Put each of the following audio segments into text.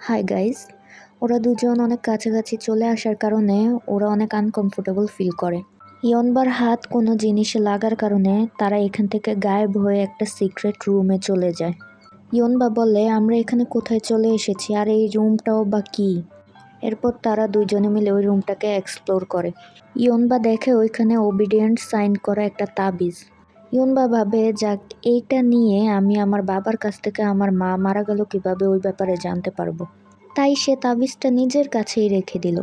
Hi guys. ওরা দুজন অনেক কাছাকাছি চলে আসার কারণে ওরা অনেক আনকমফোর্টেবল ফিল করে। ইয়নবার হাত কোনো জিনিসে লাগার কারণে তারা এখান থেকে গায়েব হয়ে একটা সিক্রেট রুমে চলে যায়। ইয়নবা বলে, আমরা এখানে কোথায় চলে এসেছি, আর এই রুমটাও বা কী? এরপর তারা দুজনে মিলে ওই রুমটাকে এক্সপ্লোর করে। ইয়নবা দেখে ওইখানে ওবিডিয়েন্ট সাইন করা একটা তাবিজ। ইয়নবা ভাবে, যাক, এইটা নিয়ে আমি আমার বাবার কাছ থেকে আমার মা মারা গেল কিভাবে ওই ব্যাপারে জানতে পারবো। তাই সে তাবিজটা নিজের কাছেই রেখে দিল।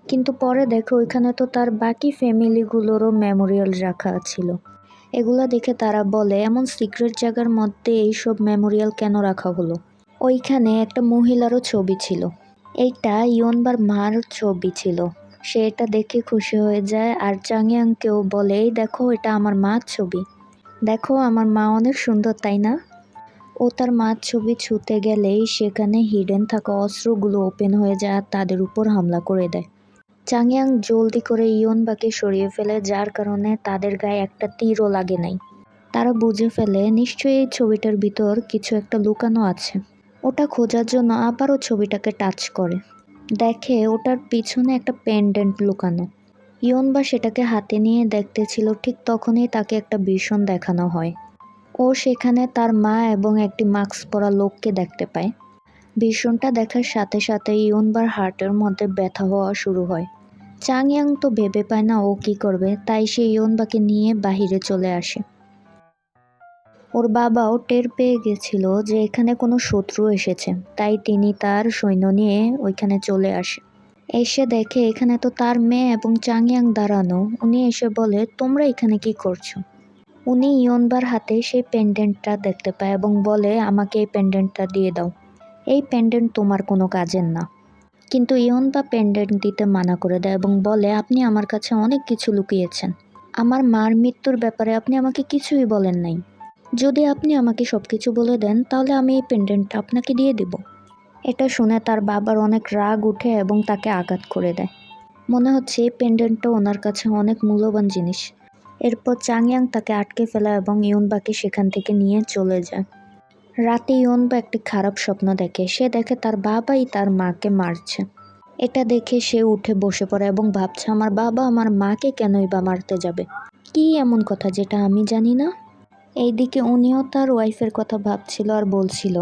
কিন্তু পরে দেখে ওইখানে তো তার বাকি ফ্যামিলিগুলোরও মেমোরিয়াল রাখা ছিল। এগুলা দেখে তারা বলে, এমন সিক্রেট জায়গার মধ্যে এইসব মেমোরিয়াল কেন রাখা হলো? ওইখানে একটা মহিলারও ছবি ছিল। এইটা ইয়নবার মার ছবি ছিল। সে এটা দেখে খুশি হয়ে যায় আর চাংয়াংকেও বলে, এই দেখো, এটা আমার মার ছবি। দেখো, আমার মা অনেক সুন্দর, তাই না? ও তার মার ছবি ছুঁতে গেলেই সেখানে হিডেন থাকা অস্ত্রগুলো ওপেন হয়ে যায় আর তাদের উপর হামলা করে দেয়। চাংয়াং জলদি করে ইয়নবাকে সরিয়ে ফেলে, যার কারণে তাদের গায়ে একটা তীরও লাগে নাই। তারা বুঝে ফেলে নিশ্চয়ই এই ছবিটার ভিতর কিছু একটা লুকানো আছে। ওটা খোঁজার জন্য আবারও ছবিটাকে টাচ করে। দেখে ওটার পিছনে একটা পেন্ডেন্ট লুকানো। ইয়নবা সেটাকে হাতে নিয়ে দেখতেছিল, ঠিক তখনই তাকে একটা ভীষণ দেখানো হয়। ও সেখানে তার মা এবং একটি মাস্ক পরা লোককে দেখতে পায়। ভীষণটা দেখার সাথে সাথে ইয়নবার হার্টের মধ্যে ব্যথা হওয়া শুরু হয়। চাংয়াং তো ভেবে পায় না ও কি করবে, তাই সে ইয়নবাকে নিয়ে বাহিরে চলে আসে। ওর বাবাও টের পেয়ে গেছিল যে এখানে কোনো শত্রু এসেছে, তাই তিনি তার সৈন্য নিয়ে ওইখানে চলে আসে। এসে দেখে এখানে তো তার মেয়ে এবং চাংয়াং দাঁড়ানো। উনি এসে বলে, তোমরা এখানে কি করছো? উনি ইয়নবার হাতে সেই পেন্ডেন্টটা দেখতে পায় এবং বলে, আমাকে এই পেন্ডেন্টটা দিয়ে দাও। এই পেন্ডেন্ট তোমার কোনো কাজের না। কিন্তু ইয়নবা পেন্ডেন্ট দিতে মানা করে দেয় এবং বলে, আপনি আমার কাছে অনেক কিছু লুকিয়েছেন। আমার মার মৃত্যুর ব্যাপারে আপনি আমাকে কিছুই বলেন নাই। যদি আপনি আমাকে সব কিছু বলে দেন তাহলে আমি এই পেন্ডেন্টটা আপনাকে দিয়ে দেব। এটা শুনে তার বাবার অনেক রাগ উঠে এবং তাকে আঘাত করে দেয়। মনে হচ্ছে এই পেন্ডেন্টটা ওনার কাছে অনেক মূল্যবান জিনিস। এরপর চাংয়াং তাকে আটকে ফেলা এবং ইয়নবাকে সেখান থেকে নিয়ে চলে যায়। রাতে ইয়নবা একটি খারাপ স্বপ্ন দেখে। সে দেখে তার বাবাই তার মাকে মারছে। এটা দেখে সে উঠে বসে পড়ে এবং ভাবছে, আমার বাবা আমার মাকে কেনই বা মারতে যাবে? কি এমন কথা যেটা আমি জানি না? এইদিকে উনিও তার ওয়াইফের কথা ভাবছিল আর বলছিল,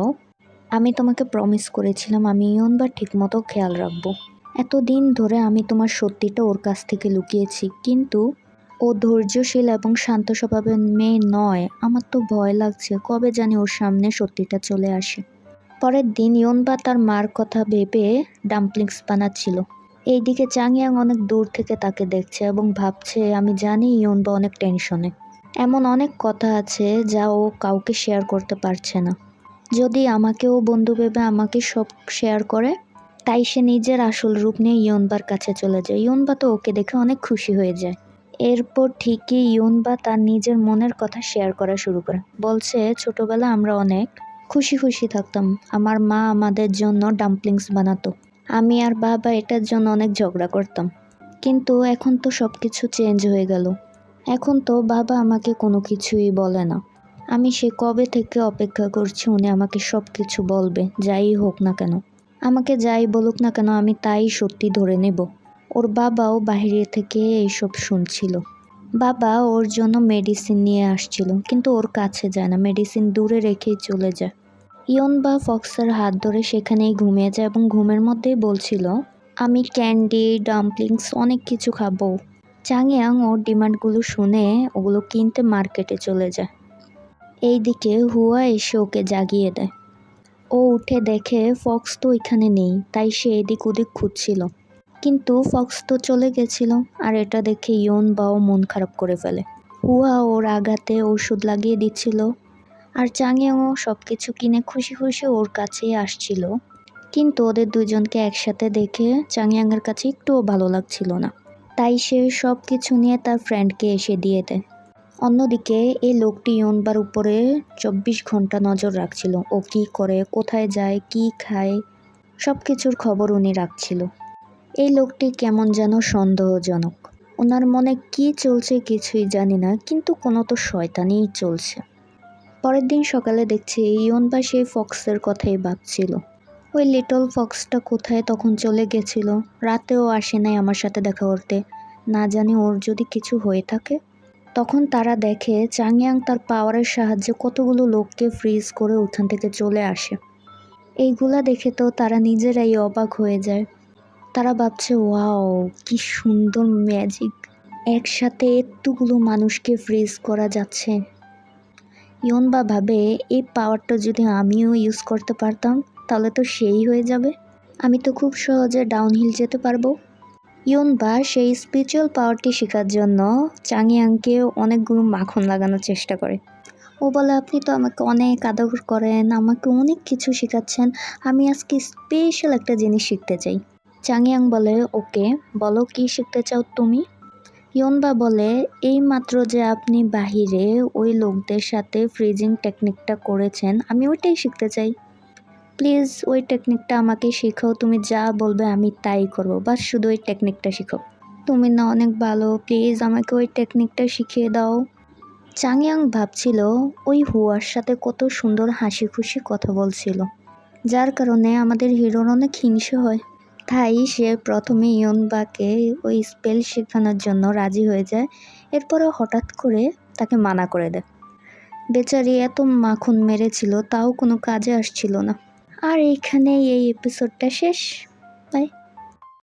আমি তোমাকে প্রমিস করেছিলাম আমি ইয়নবার ঠিকমতো খেয়াল রাখবো। এতদিন ধরে আমি তোমার সত্যিটা ওর কাছ থেকে লুকিয়েছি, কিন্তু ও ধৈর্যশীল এবং শান্ত স্বভাবের মেয়ে নয়। আমার তো ভয় লাগছে, কবে জানি ওর সামনে সত্যিটা চলে আসে। পরের দিন ইয়নবা তার মার কথা ভেবে ডাম্পলিংস বানাচ্ছিল। এইদিকে চাংয়াং অনেক দূর থেকে তাকে দেখছে এবং ভাবছে, আমি জানি ইয়নবা অনেক টেনশনে। এমন অনেক কথা আছে যা ও কাউকে শেয়ার করতে পারছে না। যদি আমাকেও বন্ধু ভেবে আমাকে সব শেয়ার করে। তাই সে নিজের আসল রূপ নিয়ে ইয়নবার কাছে চলে যায়। ইয়নবা তো ওকে দেখে অনেক খুশি হয়ে যায়। এরপর ঠিকই ইয়নবা তার নিজের মনের কথা শেয়ার করা শুরু করে। বলছে, ছোটবেলা আমরা অনেক খুশি খুশি থাকতাম। আমার মা আমাদের জন্য ডাম্পলিংস বানাতো। আমি আর বাবা এটার জন্য অনেক ঝগড়া করতাম। কিন্তু এখন তো সব কিছু চেঞ্জ হয়ে গেল। এখন তো বাবা আমাকে কোনো কিছুই বলে না। আমি সে কবে থেকে অপেক্ষা করছি উনি আমাকে সব কিছু বলবে, যাই হোক না কেন। আমাকে যাই বলুক না কেন আমি তাই সত্যি ধরে নেব। ওর বাবাও বাইরে থেকে এইসব শুনছিল। বাবা ওর জন্য মেডিসিন নিয়ে আসছিল, কিন্তু ওর কাছে যায় না, মেডিসিন দূরে রেখেই চলে যায়। ইয়নবা ফক্সের হাত ধরে সেখানেই ঘুমিয়ে যায় এবং ঘুমের মধ্যেই বলছিল, আমি ক্যান্ডি, ডাম্পলিংস অনেক কিছু খাবো। চাংয়াং ওর ডিমান্ডগুলো শুনে ওগুলো কিনতে মার্কেটে চলে যায়। এইদিকে হুয়া এসে ওকে জাগিয়ে দেয়। ও উঠে দেখে ফক্স তো এখানে নেই, তাই সে এদিক ওদিক খুঁজছিল। কিন্তু ফক্স তো চলে গেছিল। আর এটা দেখে ইয়নবাও মন খারাপ করে ফেলে। হুয়া ওর আঘাতে ওষুধ লাগিয়ে দিচ্ছিল। আর চাংয়াংও সব কিছু কিনে খুশি খুশি ওর কাছেই আসছিল। কিন্তু ওদের দুজনকে একসাথে দেখে চাংয়াংয়ের কাছে একটুও ভালো লাগছিল না। তাই সে সব কিছু নিয়ে তার ফ্রেন্ডকে এসে দিয়ে দেয়। অন্যদিকে এই লোকটি ইয়নবার উপরে 24 ঘন্টা নজর রাখছিল। ও কি করে, কোথায় যায়, কি খায়, সব কিছুর খবর উনি রাখছিল। এই লোকটি কেমন যেন সন্দেহজনক। ওনার মনে কি চলছে কিছুই জানি না, কিন্তু কোনো তো শয়তানিই চলছে। পরের দিন সকালে দেখছি ইয়নবা সেই ফক্সের কথাই ভাবছিল। ওই লিটল ফক্সটা কোথায় তখন চলে গেছিল, রাতেও আসে নাই আমার সাথে দেখা করতে। না জানি ওর যদি কিছু হয়ে থাকে। তখন তারা দেখে চাংয়াং তার পাওয়ারের সাহায্যে কতগুলো লোককে ফ্রিজ করে ওখান থেকে চলে আসে। এইগুলা দেখে তো তারা নিজেরাই অবাক হয়ে যায়। তারা ভাবছে ওয়াও, কি সুন্দর ম্যাজিক, একসাথে এতগুলো মানুষকে ফ্রিজ করা যাচ্ছে। ইয়নবা ভাবে এই পাওয়ারটা যদি আমিও ইউজ করতে পারতাম তাহলে তো সেই হয়ে যাবে, আমি তো খুব সহজে ডাউনহিল যেতে পারবো। ইয়নবা সেই স্পিরিচুয়াল পাওয়ারটি শেখার জন্য চাংয়াংকে অনেকগুলো মাখন লাগানোর চেষ্টা করে। ও বলে আপনি তো আমাকে অনেক আদর করেন, আমাকে অনেক কিছু শেখাচ্ছেন, আমি আজকে স্পেশাল একটা জিনিস শিখতে চাই। চাংয়াং বলে ওকে বলো কি শিখতে চাও তুমি। ইয়নবা বলে এই মাত্র যে আপনি বাহিরে ওই লোকদের সাথে ফ্রিজিং টেকনিকটা করেছেন, আমি ওইটাই শিখতে চাই। প্লিজ ওই টেকনিকটা আমাকে শেখাও, তুমি যা বলবে আমি তাই করবো, বাস শুধু ওই টেকনিকটা শেখাও। তুমি না অনেক ভালো, প্লিজ আমাকে ওই টেকনিকটা শিখিয়ে দাও। চাংয়াং ভাবছিল ওই হুয়ার সাথে কত সুন্দর হাসি খুশি কথা বলছিল, যার কারণে আমাদের হিরোর অনেক হিংসে হয়। তাই সে প্রথমে ইয়নবাকে ওই স্পেল শেখানোর জন্য রাজি হয়ে যায়, এরপরে হঠাৎ করে তাকে মানা করে দেয়। বেচারি এত মাখন মেরেছিল তাও কোনো কাজে আসছিল না। আর এইখানেই এই এপিসোডটা শেষ। বাই।